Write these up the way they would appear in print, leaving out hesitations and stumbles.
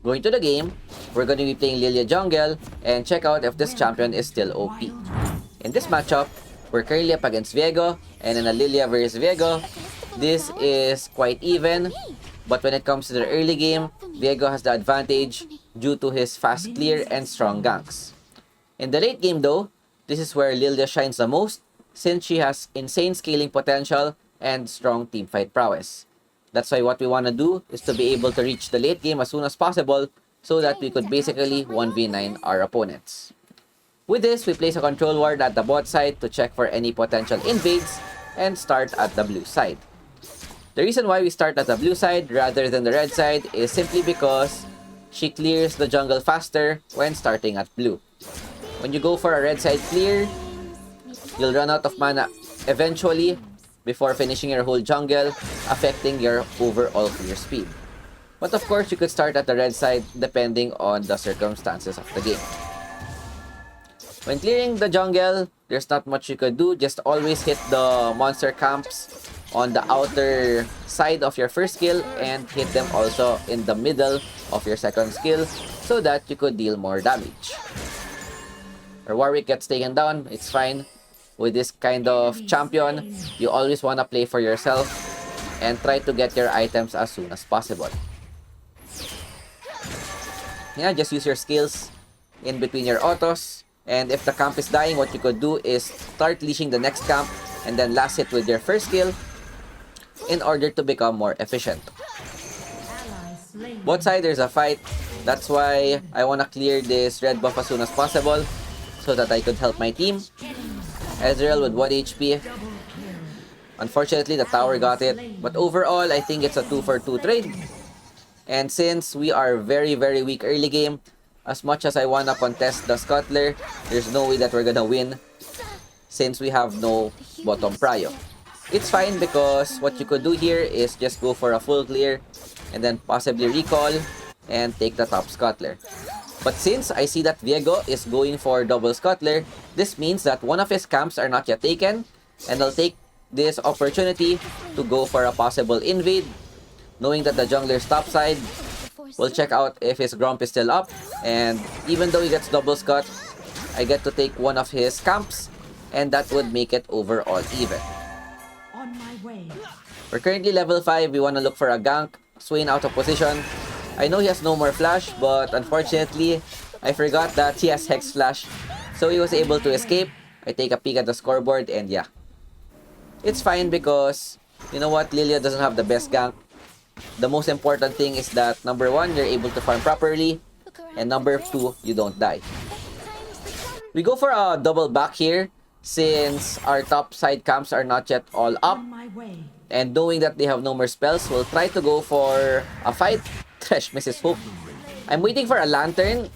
Going to the game, we're going to be playing Lilia jungle and check out if this champion is still OP. In this matchup, we're currently up against Viego, and in a Lilia versus Viego, this is quite even. But when it comes to the early game, Viego has the advantage due to his fast clear and strong ganks. In the late game though, this is where Lilia shines the most since she has insane scaling potential and strong teamfight prowess. That's why what we want to do is to be able to reach the late game as soon as possible so that we could basically 1v9 our opponents. With this, we place a control ward at the bot side to check for any potential invades and start at the blue side. The reason why we start at the blue side rather than the red side is simply because she clears the jungle faster when starting at blue. When you go for a red side clear, you'll run out of mana eventually before finishing your whole jungle, affecting your overall clear speed. But of course, you could start at the red side depending on the circumstances of the game. When clearing the jungle, there's not much you could do. Just always hit the monster camps on the outer side of your first skill and hit them also in the middle of your second skill so that you could deal more damage. Or Warwick gets taken down, it's fine. With this kind of champion, you always want to play for yourself and try to get your items as soon as possible. Yeah, just use your skills in between your autos. And if the camp is dying, what you could do is start leashing the next camp and then last hit with your first skill in order to become more efficient. Both side, there's a fight. That's why I want to clear this red buff as soon as possible so that I could help my team. Ezreal with 1 HP. Unfortunately, the tower got it. But overall, I think it's a 2-for-2 trade. And since we are very weak early game, as much as I want to contest the Scuttler, there's no way that we're gonna win since we have no bottom prio. It's fine because what you could do here is just go for a full clear and then possibly recall and take the top Scuttler. But since I see that Viego is going for double Scuttler, this means that one of his camps are not yet taken, and I'll take this opportunity to go for a possible invade, knowing that the jungler's top side. We'll check out if his Gromp is still up, and even though he gets double Scott, I get to take one of his camps, and that would make it overall even. We're currently level 5, we want to look for a gank. Swain out of position. I know he has no more flash, but unfortunately, I forgot that he has Hex Flash. So he was able to escape. I take a peek at the scoreboard and yeah. It's fine because, you know what, Lilia doesn't have the best gank. The most important thing is that number 1, you're able to farm properly. And number 2, you don't die. We go for a double back here since our top side camps are not yet all up. And knowing that they have no more spells, we'll try to go for a fight. Thresh misses hook. I'm waiting for a lantern.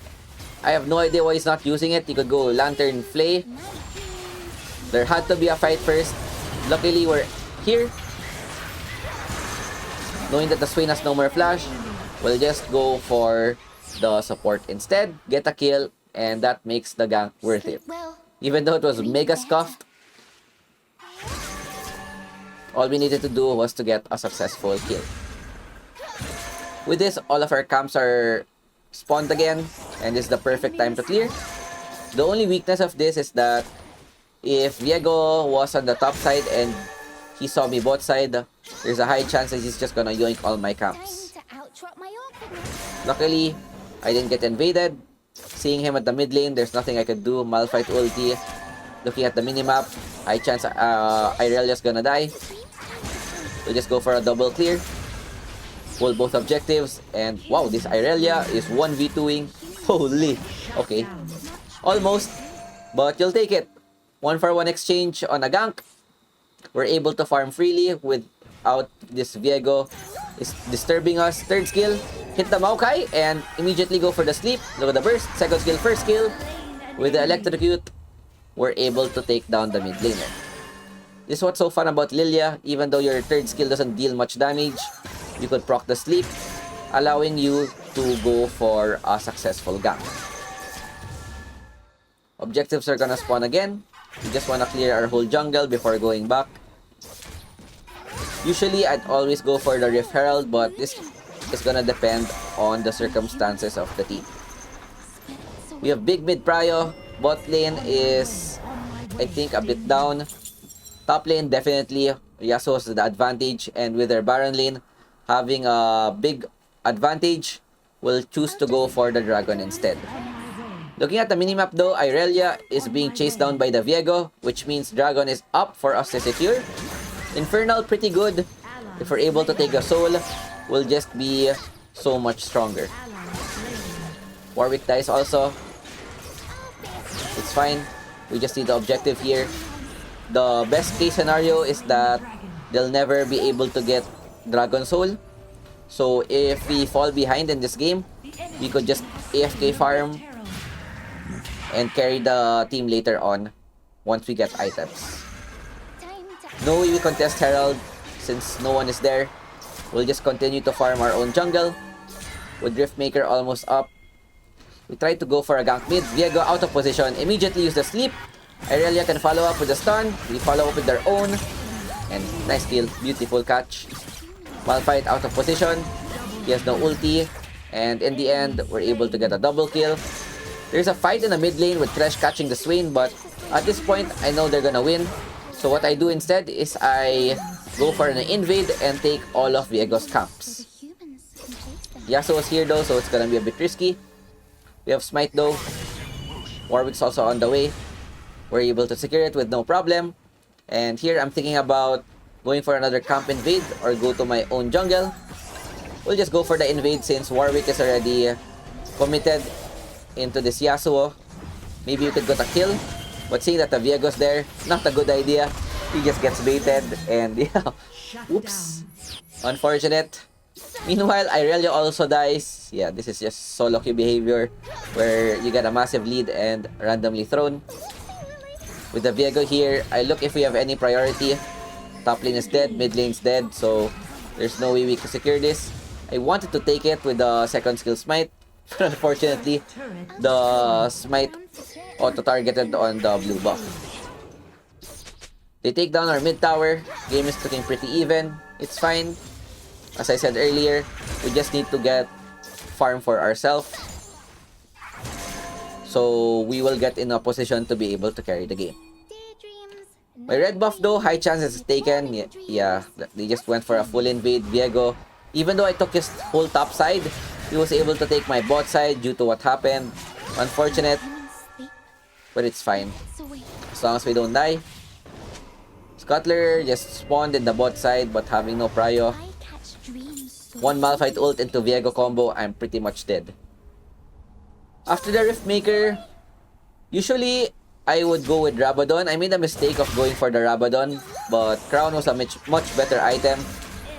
I have no idea why he's not using it. He could go lantern flay. There had to be a fight first. Luckily, we're here. Knowing that the Swain has no more flash, we'll just go for the support instead. Get a kill, and that makes the gank worth it. Even though it was mega scuffed, all we needed to do was to get a successful kill. With this, all of our camps are spawned again, and this is the perfect time to clear. The only weakness of this is that if Viego was on the top side and he saw me bot side, there's a high chance that he's just gonna yoink all my camps. Luckily, I didn't get invaded. Seeing him at the mid lane, there's nothing I could do. Malphite ulti. Looking at the minimap, high chance Irelia's gonna die. We'll just go for a double clear. Pull both objectives, and wow, this Irelia is 1v2ing. Holy. Okay. Almost, but you'll take it. 1-for-1 exchange on a gank. We're able to farm freely without this Viego is disturbing us. Third skill, hit the Maokai and immediately go for the sleep. Look at the burst. Second skill, first skill. With the electrocute, we're able to take down the mid laner. This is what's so fun about Lilia. Even though your third skill doesn't deal much damage, you could proc the sleep, allowing you to go for a successful gank. Objectives are gonna spawn again. We just wanna clear our whole jungle before going back. Usually, I'd always go for the Rift Herald, but this is gonna depend on the circumstances of the team. We have big mid prio. Bot lane is, I think, a bit down. Top lane, definitely, Yasuo's the advantage. And with their Baron lane having a big advantage, we'll choose to go for the Dragon instead. Looking at the minimap though, Irelia is being chased down by the Viego, which means Dragon is up for us to secure. Infernal, pretty good. If we're able to take a soul, we'll just be so much stronger. Warwick dies also. It's fine. We just need the objective here. The best case scenario is that they'll never be able to get Dragon Soul. So if we fall behind in this game, we could just AFK farm and carry the team later on once we get items. No way we contest Herald since no one is there. We'll just continue to farm our own jungle. With Riftmaker almost up, we try to go for a gank mid. Viego out of position, immediately use the sleep. Irelia can follow up with the stun. We follow up with their own. And nice kill, beautiful catch. Malphite out of position. He has no ulti. And in the end, we're able to get a double kill. There's a fight in the mid lane with Thresh catching the Swain, but at this point, I know they're gonna win. So what I do instead is I go for an invade and take all of Viego's camps. Yasuo's here though, so it's gonna be a bit risky. We have Smite though. Warwick's also on the way. We're able to secure it with no problem. And here I'm thinking about going for another camp invade or go to my own jungle. We'll just go for the invade since Warwick is already committed into this Yasuo. Maybe you could get a kill. But seeing that the Viego's there, not a good idea. He just gets baited and yeah. Oops. Unfortunate. Meanwhile, Irelia also dies. Yeah, this is just solo queue behavior where you get a massive lead and randomly thrown. With the Viego here, I look if we have any priority. Top lane is dead, mid lane's dead, so there's no way we can secure this. I wanted to take it with the second skill smite, but unfortunately, the smite auto-targeted on the blue buff. They take down our mid tower. Game is looking pretty even. It's fine. As I said earlier, we just need to get farm for ourselves. So we will get in a position to be able to carry the game. My red buff though, high chances is taken. Yeah, they just went for a full invade. Viego, even though I took his whole top side, he was able to take my bot side due to what happened. Unfortunate, but it's fine. As long as we don't die. Scuttler just spawned in the bot side but having no prio. One Malphite ult into Viego combo, I'm pretty much dead. After the Riftmaker, usually I would go with Rabadon. I made a mistake of going for the Rabadon, but Crown was a much better item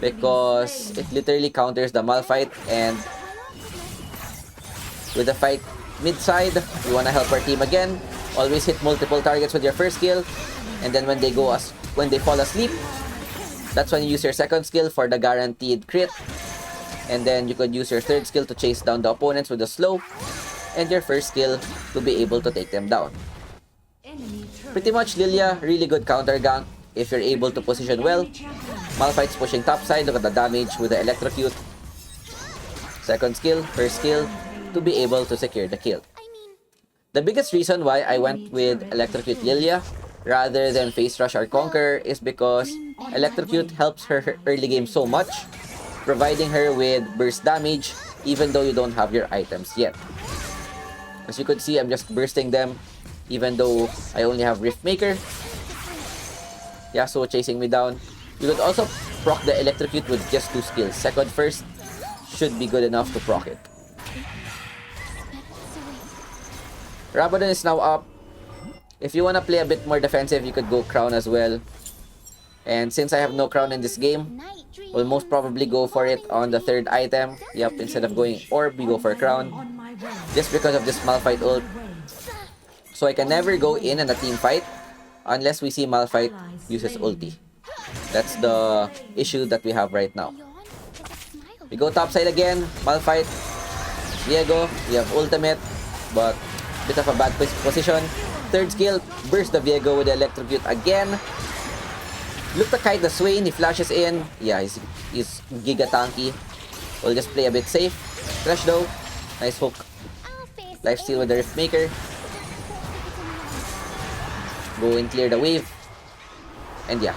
because it literally counters the Malphite, and with the fight mid-side, we want to help our team again. Always hit multiple targets with your first skill, and then when they fall asleep, that's when you use your second skill for the guaranteed crit. And then you could use your third skill to chase down the opponents with a slow, and your first skill to be able to take them down. Pretty much Lilia, really good counter gank if you're able to position well. Malphite's pushing top side, look at the damage with the electrocute. Second skill, first skill, to be able to secure the kill. The biggest reason why I went with electrocute Lilia rather than face rush or conquer is because electrocute helps her early game so much, providing her with burst damage even though you don't have your items yet. As you could see, I'm just bursting them even though I only have Riftmaker. Yasuo chasing me down. You could also proc the electrocute with just 2 skills. Second, first should be good enough to proc it. Rabadon is now up. If you want to play a bit more defensive, you could go Crown as well. And since I have no Crown in this game, we'll most probably go for it on the third item. Yep, instead of going Orb, we go for Crown. Just because of this Malphite ult. So I can never go in a team fight unless we see Malphite use his ulti. That's the issue that we have right now. We go topside again. Malphite, Viego, we have ultimate, but bit of a bad position. Third skill, burst the Viego with the electrocute again. Look to kite the Swain, he flashes in. Yeah, he's giga tanky. We'll just play a bit safe. Flash though. Nice hook. Lifesteal with the Rift Maker. Go and clear the wave. And yeah.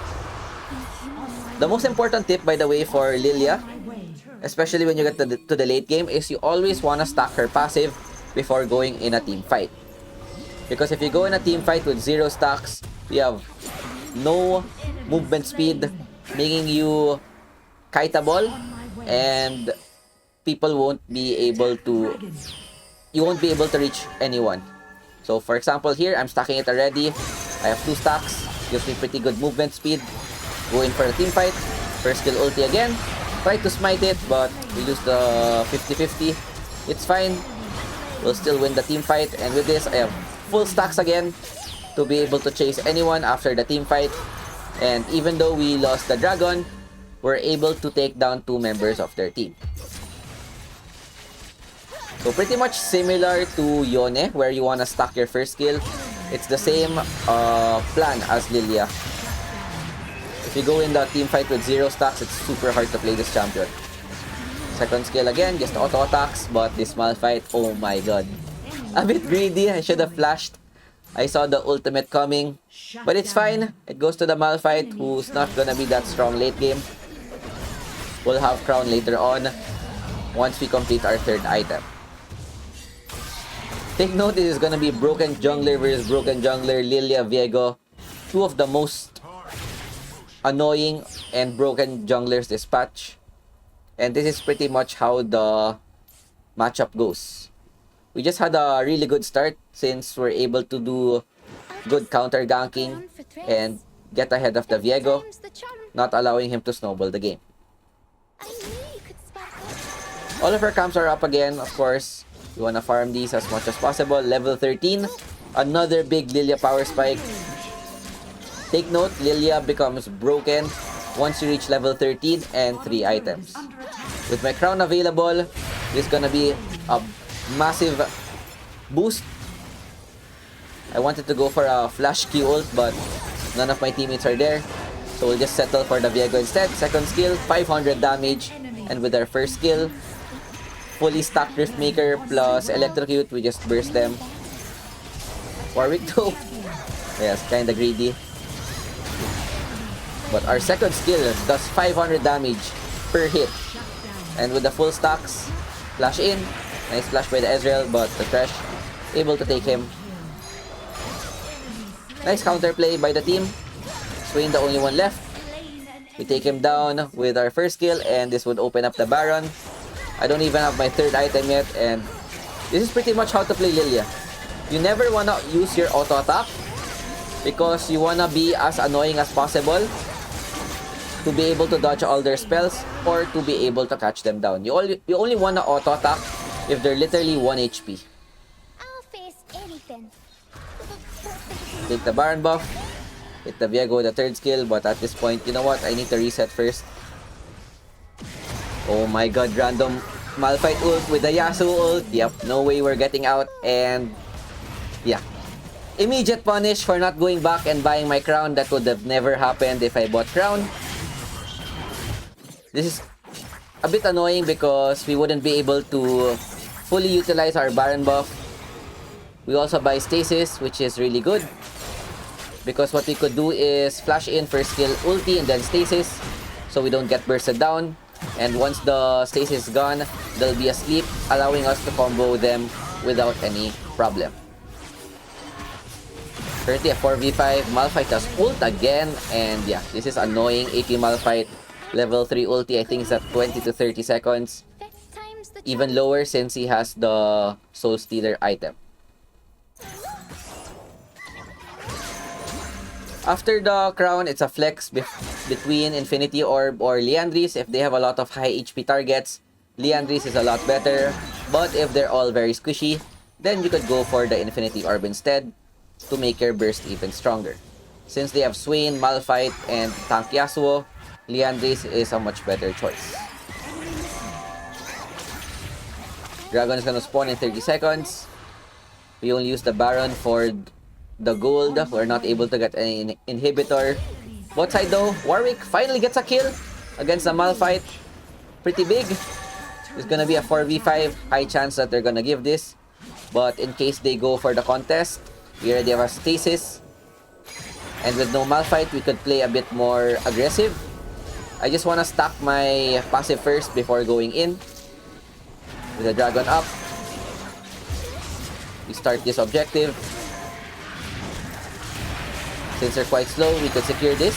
The most important tip, by the way, for Lilia, especially when you get to the late game, is you always want to stack her passive before going in a team fight. Because if you go in a team fight with 0 stacks, you have no movement speed, making you kiteable, and people won't be able to... You won't be able to reach anyone. So for example here, I'm stacking it already. I have 2 stacks. Gives me pretty good movement speed. Go in for a team fight. First skill ulti again. Try to smite it, but we lose the 50-50. It's fine. We'll still win the team fight. And with this, I have full stacks again to be able to chase anyone after the team fight. And even though we lost the dragon, we're able to take down 2 members of their team. So pretty much similar to Yone, where you want to stack your first skill. It's the same plan as Lilia. If you go in the team fight with 0 stacks, it's super hard to play this champion. Second skill again, just auto attacks, but this Malphite, oh my god. A bit greedy, I should have flashed. I saw the ultimate coming, but it's fine. It goes to the Malphite, who's not gonna be that strong late game. We'll have crown later on, once we complete our 3rd item. Take note, this is gonna be broken jungler versus broken jungler, Lilia, Viego. 2 of the most annoying and broken junglers this patch. And this is pretty much how the matchup goes. We just had a really good start since we're able to do good counter ganking and get ahead of the Viego, not allowing him to snowball the game. All of our camps are up again, of course. We wanna farm these as much as possible. Level 13, another big Lilia power spike. Take note, Lilia becomes broken once you reach level 13 and 3 items. With my crown available, this is gonna be a massive boost. I wanted to go for a flash Q ult, but none of my teammates are there. So we'll just settle for the Viego instead. Second skill, 500 damage. And with our first skill, fully stacked Rift Maker plus Electrocute, we just burst them. Warwick though, yes, kinda greedy. But our second skill does 500 damage per hit. And with the full stacks, flash in. Nice flash by the Ezreal, but the Thresh able to take him. Nice counterplay by the team. Swain the only one left. We take him down with our first skill, and this would open up the Baron. I don't even have my 3rd item yet, and this is pretty much how to play Lilia. You never wanna use your auto attack because you wanna be as annoying as possible to be able to dodge all their spells or to be able to catch them down. You only wanna auto attack if they're literally 1 HP. I'll face anything. Take the Baron buff. Hit the Viego, the 3rd skill, but at this point, you know what? I need to reset first. Oh my god, random Malphite ult with the Yasuo ult. Yep, no way we're getting out. And yeah, immediate punish for not going back and buying my crown. That would have never happened if I bought crown. This is a bit annoying because we wouldn't be able to fully utilize our Baron buff. We also buy stasis, which is really good, because what we could do is flash in first skill ulti and then stasis, so we don't get bursted down. And once the stasis is gone, they'll be asleep, allowing us to combo them without any problem. Currently a 4v5, Malphite has ult again, and yeah, this is annoying. AP Malphite, level 3 ulti, I think is at 20 to 30 seconds. Even lower since he has the Soul Stealer item. After the crown, it's a flex between Infinity Orb or Liandry's. If they have a lot of high HP targets, Liandry's is a lot better. But if they're all very squishy, then you could go for the Infinity Orb instead to make your burst even stronger. Since they have Swain, Malphite, and Tank Yasuo, Liandry's is a much better choice. Dragon is gonna spawn in 30 seconds. We only use the Baron for the gold. We're not able to get any inhibitor. Bot side though, Warwick finally gets a kill against the Malphite. Pretty big. It's gonna be a 4v5. High chance that they're gonna give this. But in case they go for the contest, we already have a stasis. And with no Malphite, we could play a bit more aggressive. I just wanna stack my passive first before going in. With the dragon up, we start this objective. Since they're quite slow, we could secure this.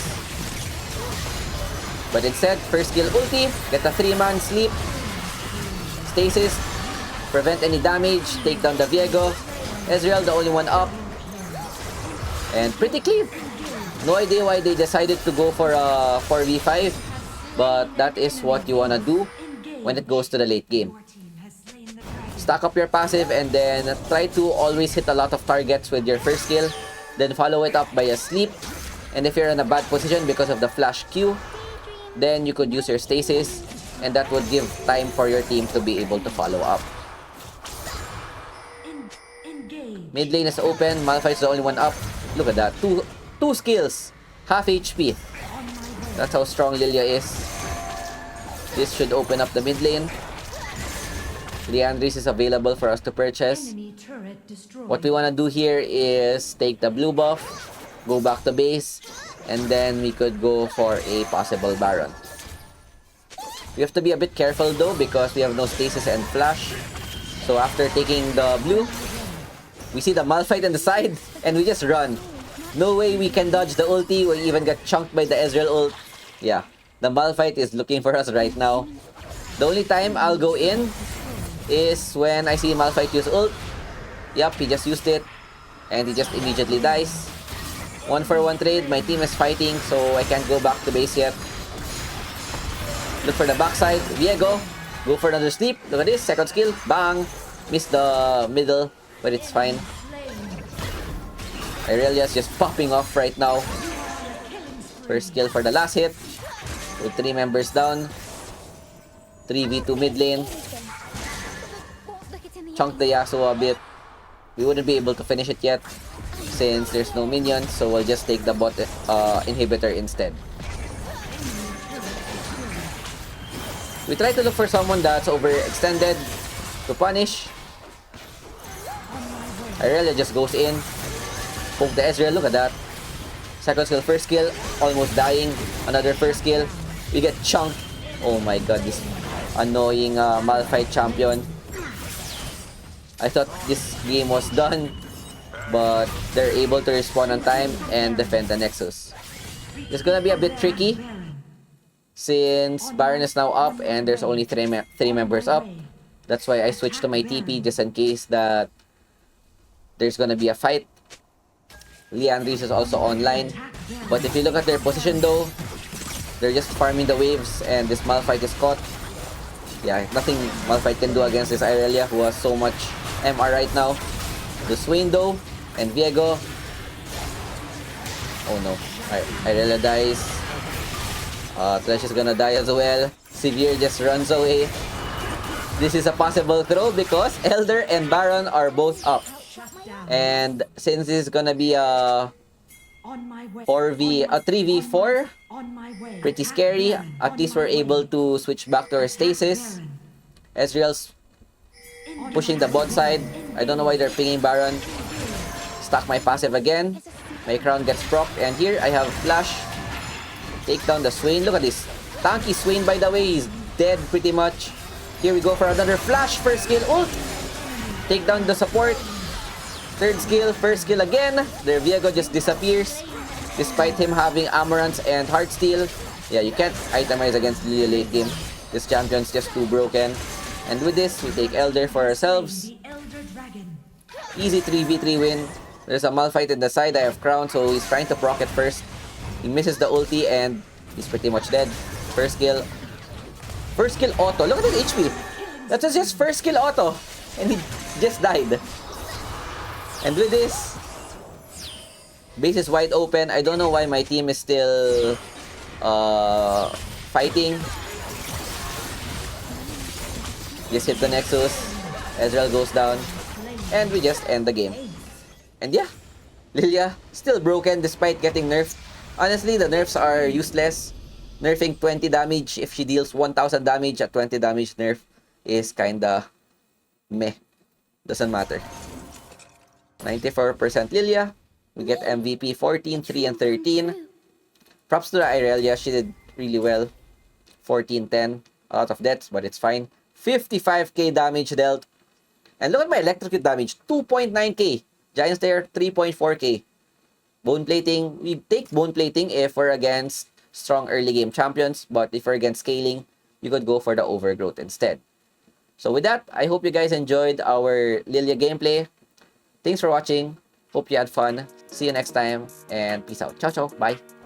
But instead, first skill ulti, get a 3-man sleep, stasis, prevent any damage, take down the Viego. Ezreal, the only one up. And pretty clean. No idea why they decided to go for a 4v5, but that is what you wanna do when it goes to the late game. Stack up your passive and then try to always hit a lot of targets with your first skill. Then follow it up by a sleep. And if you're in a bad position because of the flash Q, then you could use your stasis. And that would give time for your team to be able to follow up. Mid lane is open. Malphite's the only one up. Look at that. Two skills. Half HP. That's how strong Lilia is. This should open up the mid lane. Leandris is available for us to purchase. What we want to do here is take the blue buff, go back to base, and then we could go for a possible Baron. We have to be a bit careful though because we have no stasis and flash. So after taking the blue, we see the Malphite on the side and we just run. No way we can dodge the ulti. We even got chunked by the Ezreal ult. Yeah, the Malphite is looking for us right now. The only time I'll go in is when I see Malphite use ult. Yup, he just used it. And he just immediately dies. 1-for-1 trade. My team is fighting, so I can't go back to base yet. Look for the backside. Viego. Go for another sleep. Look at this. Second skill. Bang. Missed the middle, but it's fine. Irelia's just popping off right now. First skill for the last hit. With 3 members down. 3v2 mid lane. Chunk the Yasuo a bit. We wouldn't be able to finish it yet since there's no minions, so we'll just take the bot inhibitor instead. We try to look for someone that's overextended to punish. Irelia just goes in. Poke the Ezreal, look at that. Second skill, first skill, almost dying. Another first skill. We get chunked. Oh my god, this annoying Malphite champion. I thought this game was done, but they're able to respawn on time and defend the Nexus. It's gonna be a bit tricky since Baron is now up and there's only 3 members up. That's why I switched to my TP just in case that there's gonna be a fight. Leandris is also online, but if you look at their position though, they're just farming the waves and this Malphite is caught. Yeah, nothing Malphite can do against this Irelia who has so much MR right now. The Swain though, and Viego. Oh no, Irelia dies. Thresh is gonna die as well. Severe just runs away. This is a possible throw because Elder and Baron are both up. And since this is gonna be a 3v4, pretty scary. At least we're able to switch back to our stasis. Ezreal's pushing the bot side. I don't know why they're pinging Baron. Stack my passive again. My crown gets procced. And here I have flash. Take down the Swain. Look at this. Tanky Swain, by the way. He's dead pretty much. Here we go for another flash. First skill ult. Take down the support. Third skill. First skill again. Their Viego just disappears. Despite him having Amorants and Heartsteel. Yeah, you can't itemize against Lilia late game. This champion's just too broken. And with this, we take Elder for ourselves. Easy 3v3 win. There's a Malphite in the side. I have Crown, so he's trying to proc it first. He misses the ulti and he's pretty much dead. First skill. First skill auto. Look at his HP. That was just first skill auto. And he just died. And with this, base is wide open. I don't know why my team is still fighting. Just hit the Nexus. Ezreal goes down. And we just end the game. And yeah, Lilia still broken despite getting nerfed. Honestly, the nerfs are useless. Nerfing 20 damage if she deals 1000 damage at 20 damage nerf is kinda meh. Doesn't matter. 94% Lilia. We get MVP 14, 3, and 13. Props to the Irelia. She did really well. 14, 10. A lot of deaths, but it's fine. 55k damage dealt. And look at my electrocute damage. 2.9k. Giant Slayer, 3.4k. Bone plating. We take bone plating if we're against strong early game champions. But if we're against scaling, you could go for the overgrowth instead. So with that, I hope you guys enjoyed our Lilia gameplay. Thanks for watching. Hope you had fun. See you next time. And peace out. Ciao, ciao. Bye.